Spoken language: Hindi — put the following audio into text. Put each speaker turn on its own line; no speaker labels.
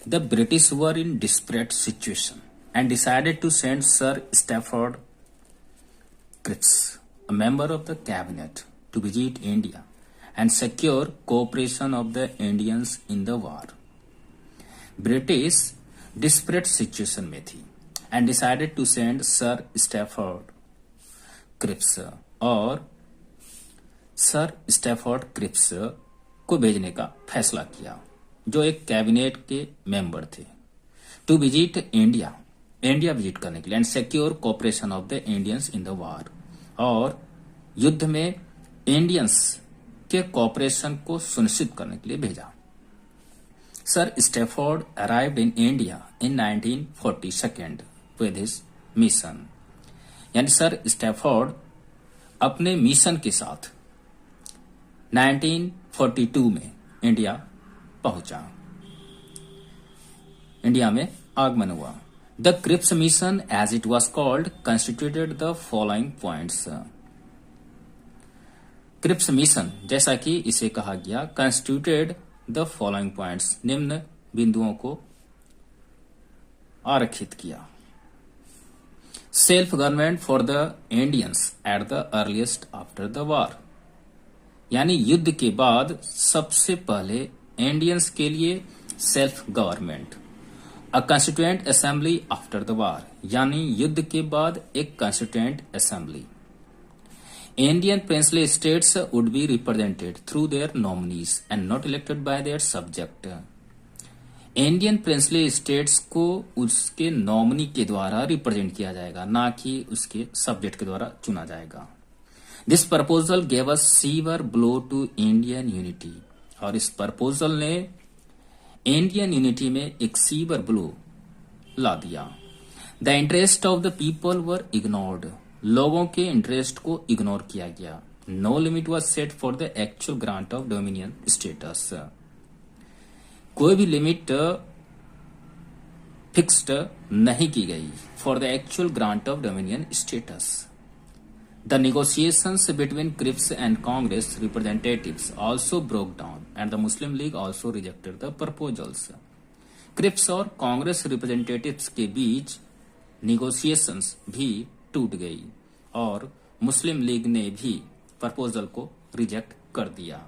The British were in desperate situation and decided to send Sir Stafford Cripps, a member of the cabinet, to visit India and secure cooperation of the Indians in the war. British desperate situation में थी and decided to send sir Stafford Cripps और सर स्टैफोर्ड क्रिप्स को भेजने का फैसला किया, जो एक कैबिनेट के मेंबर थे, to visit India, India visit करने के लिए, and secure cooperation of the Indians in the war, और युद्ध में इंडियंस के कोऑपरेशन को सुनिश्चित करने के लिए भेजा। Sir Stafford arrived in India in 1942 with his mission. यानी सर स्टैफोर्ड अपने मिशन के साथ 1942 में इंडिया पहुंचा, इंडिया में आगमन हुआ। The Cripps mission, as it was called, constituted the following points. Cripps mission, जैसा कि इसे कहा गया, कंस्टिट्यूटेड द फॉलोइंग पॉइंट्स, निम्न बिंदुओं को आरक्षित किया। Self government for the Indians at the earliest after the war, यानी युद्ध के बाद सबसे पहले इंडियंस के लिए self government. A constituent assembly after the war, यानी युद्ध के बाद एक constituent assembly. Indian princely states would be represented through their nominees and not elected by their subject. Indian princely states को उसके नॉमिनी के द्वारा रिप्रेजेंट किया जाएगा, ना कि उसके सब्जेक्ट के द्वारा चुना जाएगा। This proposal gave a severe blow to Indian unity, और इस प्रपोजल ने इंडियन यूनिटी में एक सीवर ब्लो ला दिया। The interest of the people were ignored, लोगों के इंटरेस्ट को इग्नोर किया गया। No limit was set for the actual grant of dominion status, कोई भी लिमिट फिक्स्ड नहीं की गई for the actual grant of dominion status. The negotiations between Cripps and Congress representatives also broke down and the Muslim League also rejected the proposals. Cripps और कांग्रेस रिप्रेजेंटेटिव्स के बीच नेगोशिएशंस भी टूट गई और मुस्लिम लीग ने भी प्रपोजल को रिजेक्ट कर दिया।